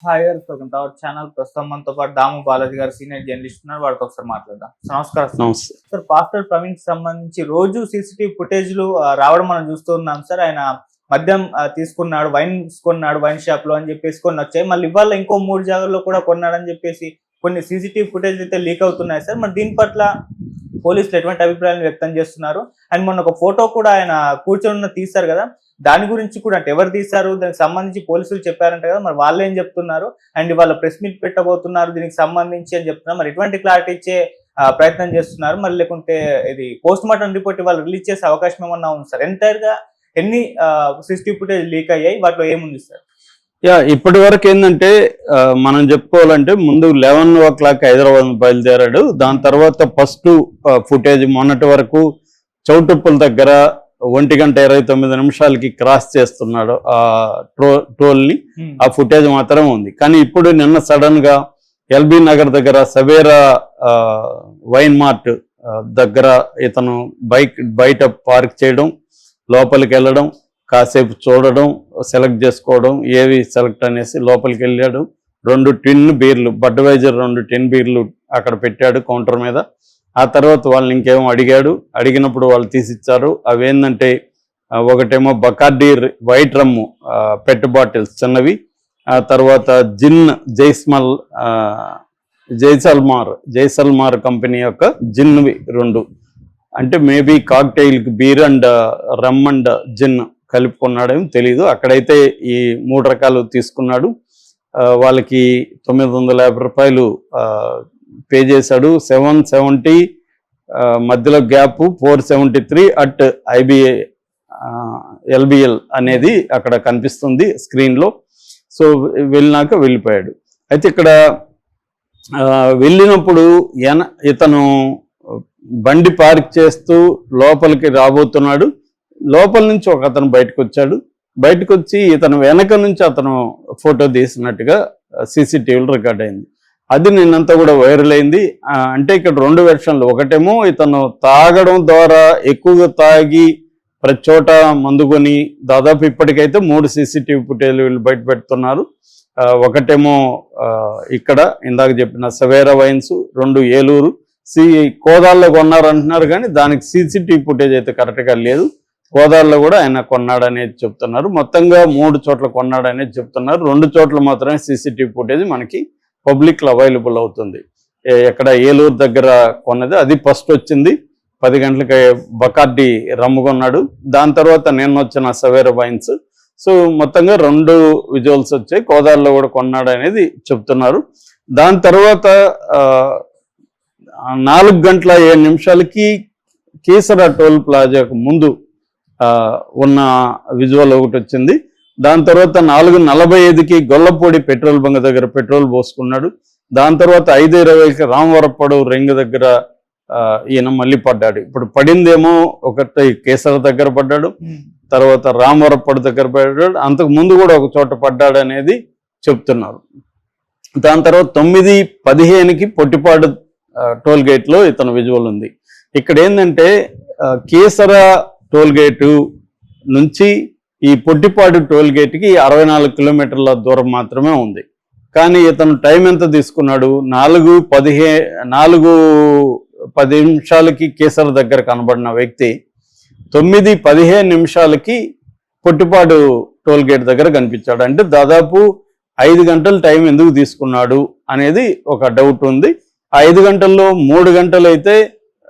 Hi గారు, welcome to our channel. ప్రస్తుతం మనతో పాటు దాము బాలాజీ గారు సీనియర్ జర్నలిస్ట్ ఉన్నారు. వాడితో ఒకసారి మాట్లాడదాం. నమస్కారం సార్. పాస్టర్ ప్రవీణ్ కి సంబంధించి రోజు సీసీటీవీ ఫుటేజ్లు రావడం మనం చూస్తూ ఉన్నాం సార్. ఆయన మద్యం తీసుకున్నాడు, వైన్ కొన్నాడు వైన్ షాప్ లో అని చెప్పేసి కొన్ని వచ్చాయి. మళ్ళీ ఇవాళ ఇంకో 3 జాగాల్లో కూడా కొన్నాడని చెప్పేసి కొన్ని సీసీటీవీ ఫుటేజ్ అయితే లీక్ అవుతున్నాయి సార్. మరి దీని పట్ల పోలీసులు ఎటువంటి అభిప్రాయాలు వ్యక్తం చేస్తున్నారు? అండ్ మొన్న ఒక ఫోటో కూడా ఆయన కూర్చొని తీశారు కదా, దాని గురించి కూడా అంటే ఎవరు తీశారు, దానికి సంబంధించి పోలీసులు చెప్పారంట కదా, మరి వాళ్ళు ఏం చెప్తున్నారు? అండ్ వాళ్ళ ప్రెస్ మీట్ పెట్టబోతున్నారు దీనికి సంబంధించి అని చెప్తున్నారు. మరి ఎటువంటి క్లారిటీ ఇచ్చే ప్రయత్నం చేస్తున్నారు? మరి లేకుంటే ఇది పోస్ట్ మార్టం రిపోర్ట్ వాళ్ళు రిలీజ్ చేసే అవకాశం ఏమన్నా ఉంది సార్? ఎంటైర్ గా ఎన్ని సీసీటీవీ ఫుటేజ్ లీక్ అయ్యాయి, వాటిలో ఏముంది సార్? ఇప్పటి వరకు ఏంటంటే మనం చెప్పుకోవాలంటే ముందు 11 o'clock హైదరాబాద్ బయలుదేరాడు. దాని తర్వాత ఫస్ట్ ఫుటేజ్ మొన్నటి వరకు చౌటుప్పల దగ్గర 1:29 క్రాస్ చేస్తున్నాడు ఆ టోల్ని. ఆ ఫుటేజ్ మాత్రమే ఉంది. కానీ ఇప్పుడు నిన్న సడన్ గా ఎల్బీ నగర్ దగ్గర సవేరా వైన్ మార్ట్ దగ్గర ఇతను బైక్ బయట పార్క్ చేయడం, లోపలికి వెళ్ళడం, కాసేపు చూడడం, సెలెక్ట్ చేసుకోవడం, ఏవి సెలెక్ట్ అనేసి లోపలికి వెళ్ళాడు. 2 టిన్ బీర్లు, బడ్వైజర్ 2 టిన్ బీర్లు అక్కడ పెట్టాడు కౌంటర్ మీద. ఆ తర్వాత వాళ్ళని ఇంకేమో అడిగినప్పుడు వాళ్ళు తీసిచ్చారు. అవేంటంటే ఒకటేమో బకార్డీ వైట్ రమ్ము పెట్ బాటిల్స్ చిన్నవి, ఆ తర్వాత జిన్ జైసల్మార్ కంపెనీ యొక్క జిన్వి 2, అంటే మేబీ కాక్టైల్కి beer and rum and gin కలుపుకున్నాడేమో తెలీదు. అక్కడైతే ఈ 3 రకాలు తీసుకున్నాడు. వాళ్ళకి 950 రూపాయలు పే చేశాడు. 770 మధ్యలో గ్యాప్ 473 అట్ LBL అనేది అక్కడ కనిపిస్తుంది స్క్రీన్లో. సో వెళ్ళిపోయాడు. అయితే ఇక్కడ వెళ్ళినప్పుడు ఇతను బండి పార్క్ చేస్తూ లోపలికి రాబోతున్నాడు. లోపల నుంచి ఒక అతను బయటకు వచ్చి ఇతను వెనక నుంచి అతను ఫోటో తీసినట్టుగా సీసీటీవీలో రికార్డ్ అయింది. అది నిన్నంతా కూడా వైరల్ అయింది. అంటే ఇక్కడ 2 వెర్షన్లు. ఒకటేమో ఇతను తాగడం ద్వారా ఎక్కువగా తాగి ప్రతి చోట మందుకొని దాదాపు ఇప్పటికైతే 3 సీసీటీవీ ఫుటేజ్ వీళ్ళు బయట పెడుతున్నారు. ఒకటేమో ఇక్కడ ఇందాక చెప్పిన సవేరా వైన్స్, 2 ఏలూరు, కోదాల్లో కొన్నారంటున్నారు. కానీ దానికి సీసీటీవీ ఫుటేజ్ అయితే కరెక్ట్గా లేదు. కోదాల్లో కూడా ఆయన కొన్నాడనేది చెప్తున్నారు. మొత్తంగా 3 చోట్ల కొన్నాడనేది చెప్తున్నారు. 2 చోట్ల మాత్రమే సీసీటీవీ ఫుటేజ్ మనకి పబ్లిక్లో అవైలబుల్ అవుతుంది. ఎక్కడ ఏలూరు దగ్గర కొన్నది, అది ఫస్ట్ వచ్చింది 10 గంటలకి బకార్డీ రమ్ము కొన్నాడు. దాని తర్వాత నేను వచ్చిన సవేరా వైన్స్. సో మొత్తంగా 2 విజువల్స్ వచ్చాయి. కోదాల్లో కూడా కొన్నాడు అనేది చెప్తున్నారు. దాని తర్వాత 4:07 కీసరా టోల్ ప్లాజాకు ముందు ఉన్న విజువల్ ఒకటి వచ్చింది. దాని తర్వాత 4:45 గొల్లపూడి పెట్రోల్ బంక్ దగ్గర పెట్రోల్ పోసుకున్నాడు. దాని తర్వాత 5:20 రామవరపడు రింగ్ దగ్గర ఈయన మళ్ళీ పడ్డాడు. ఇప్పుడు పడిందేమో ఒకటి కేసర దగ్గర పడ్డాడు, తర్వాత రామవరపడు దగ్గర పడ్డాడు, అంతకు ముందు కూడా ఒక చోట పడ్డాడు అనేది చెప్తున్నారు. దాని తర్వాత 9:15 పొట్టిపాడు టోల్ గేట్లో ఇతను విజువల్ ఉంది. ఇక్కడ ఏంటంటే కేసర టోల్ గేటు నుంచి ఈ పొట్టిపాడు టోల్ గేట్కి 64 కిలోమీటర్ల దూరం మాత్రమే ఉంది. కానీ ఇతను టైం ఎంత తీసుకున్నాడు? 4:10 కేసర దగ్గర కనబడిన వ్యక్తి 9:15 పొట్టిపాడు టోల్ గేట్ దగ్గర కనిపించాడు. అంటే దాదాపు 5 గంటలు టైం ఎందుకు తీసుకున్నాడు అనేది ఒక డౌట్ ఉంది. 5 గంటల్లో 3 గంటలు అయితే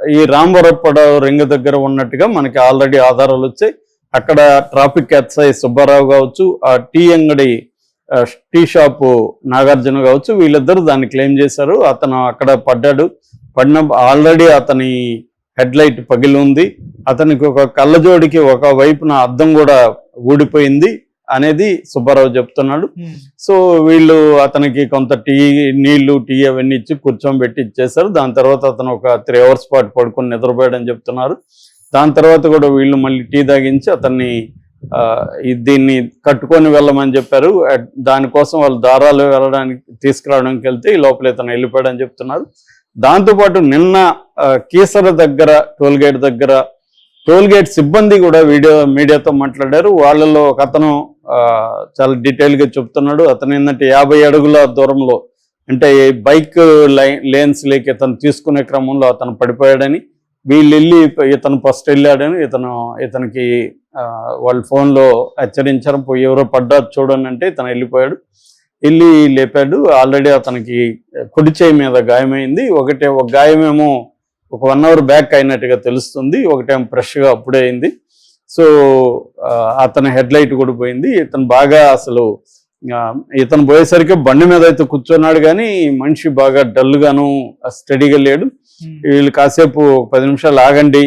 ఈ రామవరపడ రింగ్ దగ్గర ఉన్నట్టుగా మనకి ఆల్రెడీ ఆధారాలు వచ్చాయి. అక్కడ ట్రాఫిక్ ఎస్ఐ సుబ్బారావు కావచ్చు, ఆ టీ షాపు నాగార్జున కావచ్చు, వీళ్ళిద్దరూ దాన్ని క్లెయిమ్ చేశారు. అతను అక్కడ పడిన ఆల్రెడీ అతని హెడ్ లైట్ పగిలి ఉంది. అతనికి ఒక కళ్ళజోడికి ఒక వైపున అద్దం కూడా ఊడిపోయింది అనేది సుబ్బారావు చెప్తున్నాడు. సో వీళ్ళు అతనికి కొంత నీళ్లు టీ అవన్నీ ఇచ్చి కూర్చోబెట్టి ఇచ్చేశారు. దాని తర్వాత అతను ఒక 3 hours పాటు పడుకొని నిద్రపోయాడని చెప్తున్నారు. దాని తర్వాత కూడా వీళ్ళు మళ్ళీ టీ తాగించి అతన్ని దీన్ని కట్టుకొని వెళ్ళమని చెప్పారు. దానికోసం వాళ్ళు దారాలు తీసుకురావడానికి వెళ్తే ఈ లోపల ఇతను వెళ్ళిపోయాడని చెప్తున్నారు. దాంతోపాటు నిన్న కీసర దగ్గర టోల్గేట్ దగ్గర టోల్గేట్ సిబ్బంది కూడా మీడియాతో మాట్లాడారు. వాళ్ళలో ఒక అతను చాలా డీటెయిల్గా చెప్తున్నాడు. అతను ఏంటంటే 50 అడుగుల దూరంలో అంటే బైక్ లేన్స్ లేక ఇతను తీసుకునే క్రమంలో అతను పడిపోయాడని, వీళ్ళు వెళ్ళి ఇతను ఫస్ట్ వెళ్ళాడని ఇతనికి వాళ్ళ ఫోన్లో హెచ్చరించారు, ఎవరో పడ్డారు చూడండి అంటే ఇతను వెళ్ళిపోయాడు, వెళ్ళి లేపాడు. ఆల్రెడీ అతనికి కుడి చేయి మీద గాయమైంది. ఒక గాయమేమో ఒక 1 అవర్ బ్యాక్ అయినట్టుగా తెలుస్తుంది, ఒకటేమో ఫ్రెష్గా అప్పుడే అయింది. సో అతని హెడ్ లైట్ కూడా పోయింది. ఇతను బాగా అసలు ఇతను పోయేసరికి బండి మీద అయితే కూర్చున్నాడు కానీ మనిషి బాగా డల్గాను స్టడీగా లేడు. వీళ్ళు కాసేపు 10 నిమిషాలు ఆగండి,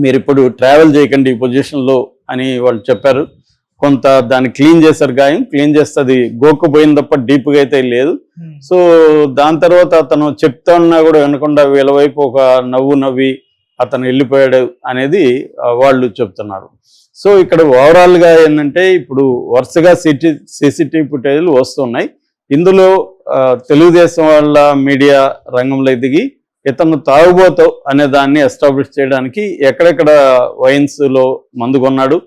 మీరు ఇప్పుడు ట్రావెల్ చేయకండి ఈ పొజిషన్లో అని వాళ్ళు చెప్పారు. కొంత దాన్ని క్లీన్ చేశారు, గాయం క్లీన్ చేస్తే అది గోక్కుపోయింది తప్ప డీప్గా అయితే లేదు. సో దాని తర్వాత అతను చెప్తా ఉన్నా కూడా వినకుండా వీళ్ళ వైపు ఒక నవ్వు నవ్వి అతను వెళ్ళిపోయాడు అనేది వాళ్ళు చెప్తున్నారు. సో ఇక్కడ ఓవరాల్గా ఏంటంటే ఇప్పుడు వరుసగా సీసీటీవీ ఫుటేజ్లు వస్తున్నాయి. ఇందులో తెలుగుదేశం వాళ్ళ మీడియా రంగంలో దిగి ఇతను తాగుబోతు అనే దాన్ని ఎస్టాబ్లిష్ చేయడానికి ఎక్కడెక్కడ వైన్స్లో మందు కొన్నాడు,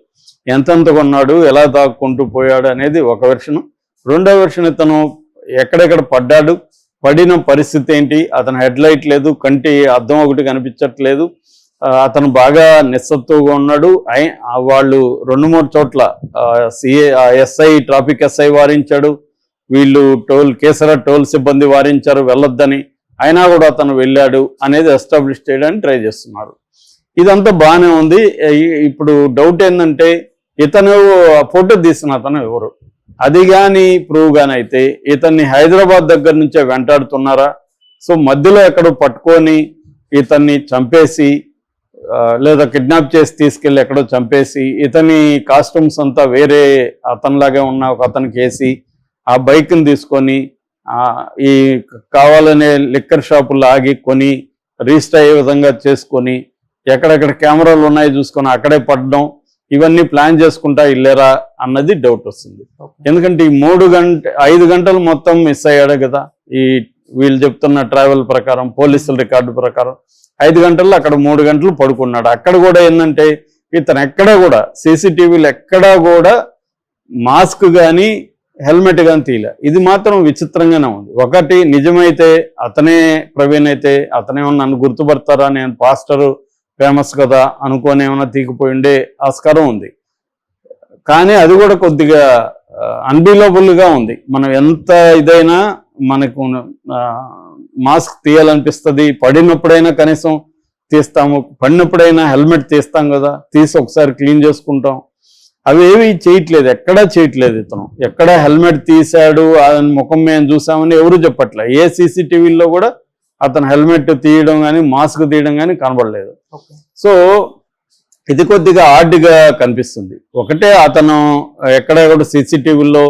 ఎంతెంత కొన్నాడు, ఎలా తాక్కుంటూ పోయాడు అనేది ఒక వెర్షన్. రెండో వెర్షన్ ఇతను ఎక్కడెక్కడ పడ్డాడు, పడిన పరిస్థితి ఏంటి, అతను హెడ్ లైట్ లేదు, కంటి అద్దం ఒకటి కనిపించట్లేదు, అతను బాగా నిస్సత్తుగా ఉన్నాడు. వాళ్ళు 2-3 చోట్ల ఎస్ఐ ట్రాఫిక్ ఎస్ఐ వారించాడు, వీళ్ళు కేసర టోల్ సిబ్బంది వారించారు వెళ్ళొద్దని, అయినా కూడా అతను వెళ్ళాడు అనేది ఎస్టాబ్లిష్ చేయడానికి ట్రై చేస్తున్నారు. ఇదంతా బాగానే ఉంది. ఇప్పుడు డౌట్ ఏంటంటే ఇతను ఫోటో తీసిన అతను ఎవరు, అది కానీ ప్రూవ్ కానీ అయితే ఇతన్ని హైదరాబాద్ దగ్గర నుంచే వెంటాడుతున్నారా, సో మధ్యలో ఎక్కడో పట్టుకొని ఇతన్ని చంపేసి లేదా కిడ్నాప్ చేసి తీసుకెళ్ళి ఎక్కడో చంపేసి ఇతని కాస్ట్యూమ్స్ అంతా వేరే అతనిలాగే ఉన్న ఒక అతనికి వేసి ఆ బైక్ని తీసుకొని ఈ కావాలనే లిక్కర్ షాపుల్లో ఆగి కొని రిజిస్టర్ అయ్యే విధంగా చేసుకొని ఎక్కడెక్కడ కెమెరాలు ఉన్నాయి చూసుకొని అక్కడే పడడం, ఇవన్నీ ప్లాన్ చేసుకుంటా వెళ్ళారా అన్నది డౌట్ వస్తుంది. ఎందుకంటే ఈ 5 గంటలు మొత్తం మిస్ అయ్యాడు కదా, ఈ వీళ్ళు చెప్తున్న ట్రావెల్ ప్రకారం పోలీసుల రికార్డు ప్రకారం 5 గంటల్లో అక్కడ 3 గంటలు పడుకున్నాడు. అక్కడ కూడా ఏంటంటే ఇతను ఎక్కడా కూడా సీసీటీవీలు ఎక్కడా కూడా మాస్క్ కానీ హెల్మెట్ కానీ తీయలే. ఇది మాత్రం విచిత్రంగానే ఉంది. ఒకటి నిజమైతే అతనే ప్రవీణ్ అయితే అతనేమన్నా నన్ను గుర్తుపడతారా, నేను పాస్టరు ఫేమస్ కదా అనుకోని ఏమైనా తీగిపోయి ఉండే ఆస్కారం ఉంది. కానీ అది కూడా కొద్దిగా అన్బిలీవబుల్గా ఉంది. మనం ఎంత ఇదైనా మనకు మాస్క్ తీయాలనిపిస్తుంది, పడినప్పుడైనా కనీసం తీస్తాము, పడినప్పుడైనా హెల్మెట్ తీస్తాం కదా, తీసి ఒకసారి క్లీన్ చేసుకుంటాం. అవి ఏవి చేయట్లేదు, ఎక్కడా చేయట్లేదు. ఇతను ఎక్కడ హెల్మెట్ తీశాడు ఆయన ముఖం మేము చూసామని ఎవరు చెప్పట్లే. ఏ సీసీటీవీల్లో కూడా అతను హెల్మెట్ తీయడం కానీ మాస్క్ తీయడం కానీ కనబడలేదు. సో ఇది కొద్దిగా ఆడ్గా కనిపిస్తుంది. ఒకటే అతను ఎక్కడెక్కడ సీసీటీవీల్లో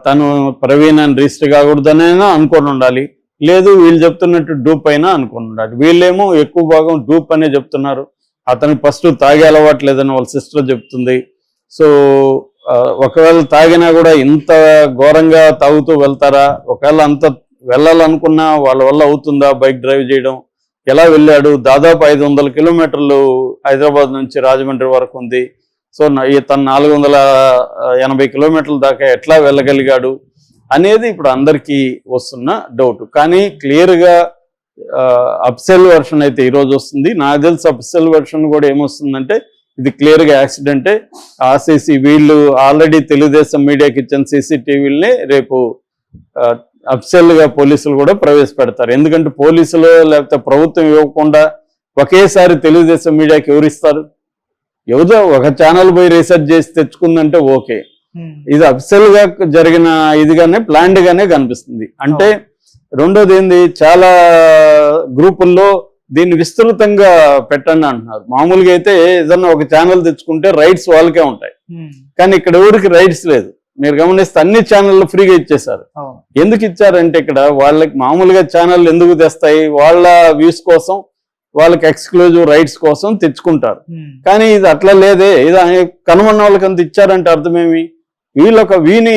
తను ప్రవీణ్ అని రిజిస్టర్ కాకూడదనైనా అనుకొని ఉండాలి, లేదు వీళ్ళు చెప్తున్నట్టు డూప్ అయినా అనుకొని ఉండాలి. వీళ్ళేమో ఎక్కువ భాగం డూప్ అనే చెప్తున్నారు. అతనికి ఫస్ట్ తాగే అలవాటు లేదని వాళ్ళ సిస్టర్ చెప్తుంది. సో ఒకవేళ తాగినా కూడా ఇంత ఘోరంగా తాగుతూ వెళ్తారా, ఒకవేళ అంత వెళ్ళాలనుకున్నా వాళ్ళ వల్ల అవుతుందా బైక్ డ్రైవ్ చేయడం, ఎలా వెళ్ళాడు, దాదాపు 500 కిలోమీటర్లు హైదరాబాద్ నుంచి రాజమండ్రి వరకు ఉంది. సో తను 480 కిలోమీటర్ల దాకా ఎట్లా వెళ్ళగలిగాడు అనేది ఇప్పుడు అందరికీ వస్తున్న డౌట్. కానీ క్లియర్గా అప్సెల్ వెర్షన్ అయితే ఈరోజు వస్తుంది. నాకు తెలిసి అప్సెల్ వెర్షన్ కూడా ఏమొస్తుందంటే ఇది క్లియర్గా యాక్సిడెంటే. వీళ్ళు ఆల్రెడీ తెలుగుదేశం మీడియాకి ఇచ్చిన సీసీటీవీలని రేపు అఫిషియల్గా పోలీసులు కూడా ప్రవేశపెడతారు. ఎందుకంటే పోలీసులు లేకపోతే ప్రభుత్వం ఇవ్వకుండా ఒకేసారి తెలుగుదేశం మీడియాకి ఎవరిస్తారు? ఎవరో ఒక ఛానల్ పోయి రీసెర్చ్ చేసి తెచ్చుకుందంటే ఓకే, ఇది అఫిషియల్గా జరిగిన ఇదిగానే ప్లాన్డ్ గానే కనిపిస్తుంది. అంటే రెండోది ఏంది, చాలా గ్రూపుల్లో దీన్ని విస్తృతంగా పెట్టండి అంటున్నారు. మామూలుగా అయితే ఏదన్నా ఒక ఛానల్ తెచ్చుకుంటే రైట్స్ వాళ్ళకే ఉంటాయి, కానీ ఇక్కడ ఎవరికి రైట్స్ లేదు. మీరు గమనిస్తే అన్ని ఛానళ్ళు ఫ్రీగా ఇచ్చేశారు. ఎందుకు ఇచ్చారంటే ఇక్కడ వాళ్ళకి మామూలుగా ఛానల్ ఎందుకు తెస్తాయి, వాళ్ళ వ్యూస్ కోసం, వాళ్ళకి ఎక్స్క్లూజివ్ రైట్స్ కోసం తెచ్చుకుంటారు. కానీ ఇది అట్లా లేదే, ఇది కనుమన్న వాళ్ళకి అంత ఇచ్చారంటే అర్థమేమి? వీళ్ళు ఒక వీని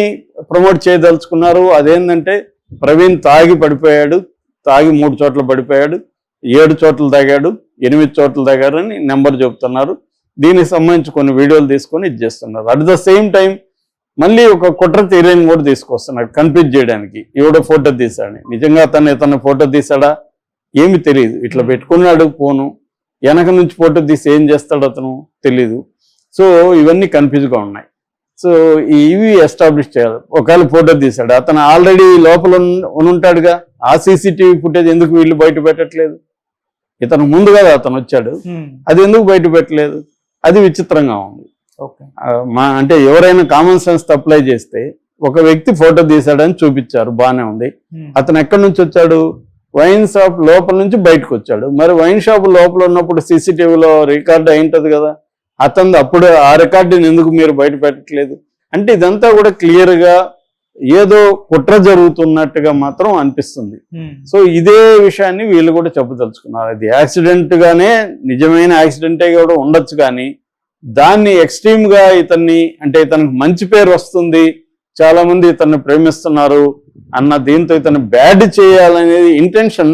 ప్రమోట్ చేయదలుచుకున్నారు. అదేంటంటే ప్రవీణ్ తాగి పడిపోయాడు, తాగి 3 చోట్ల పడిపోయాడు, 7 చోట్ల తాగాడు, 8 చోట్ల తాగారని నెంబర్ చెబుతున్నారు. దీనికి సంబంధించి కొన్ని వీడియోలు తీసుకొని ఇది చేస్తున్నారు. అట్ ద సేమ్ టైం మళ్ళీ ఒక కుట్ర థియరీని కూడా తీసుకొస్తున్నాడు కన్ఫ్యూజ్ చేయడానికి, ఎవడో ఫోటో తీశాడని. నిజంగా ఇతను ఫోటో తీసాడా ఏమి తెలియదు. ఇట్లా పెట్టుకున్నాడు ఫోను, వెనక నుంచి ఫోటో తీసి ఏం చేస్తాడు అతను తెలీదు. సో ఇవన్నీ కన్ఫ్యూజ్గా ఉన్నాయి. సో ఇవి ఎస్టాబ్లిష్ చేయాలి. ఒకవేళ ఫోటో తీశాడు, అతను ఆల్రెడీ లోపల ఉంటాడుగా, ఆ సీసీటీవీ ఫుటేజ్ ఎందుకు వీళ్ళు బయట పెట్టట్లేదు? ఇతను ముందు కదా అతను వచ్చాడు, అది ఎందుకు బయట పెట్టలేదు? అది విచిత్రంగా ఉంది. అంటే ఎవరైనా కామన్ సెన్స్ అప్లై చేస్తే, ఒక వ్యక్తి ఫోటో తీశాడని చూపించారు, బానే ఉంది. అతను ఎక్కడి నుంచి వచ్చాడు? వైన్ షాప్ లోపల నుంచి బయటకు వచ్చాడు. మరి వైన్ షాప్ లోపల ఉన్నప్పుడు సీసీటీవీలో రికార్డ్ అయింటది కదా, అతను అప్పుడు ఆ రికార్డుని ఎందుకు మీరు బయట పెట్టట్లేదు? అంటే ఇదంతా కూడా క్లియర్ గా ఏదో కుట్ర జరుగుతున్నట్టుగా మాత్రం అనిపిస్తుంది. సో ఇదే విషయాన్ని వీళ్ళు కూడా చెప్పదలుచుకున్నారు. అది యాక్సిడెంట్ గానే, నిజమైన యాక్సిడెంటే కూడా ఉండొచ్చు, కానీ దాన్ని ఎక్స్ట్రీమ్ గా ఇతనికి మంచి పేరు వస్తుంది, చాలా మంది ఇతన్ని ప్రేమిస్తున్నారు అన్న దీంతో ఇతను బ్యాడ్ చేయాలనేది ఇంటెన్షన్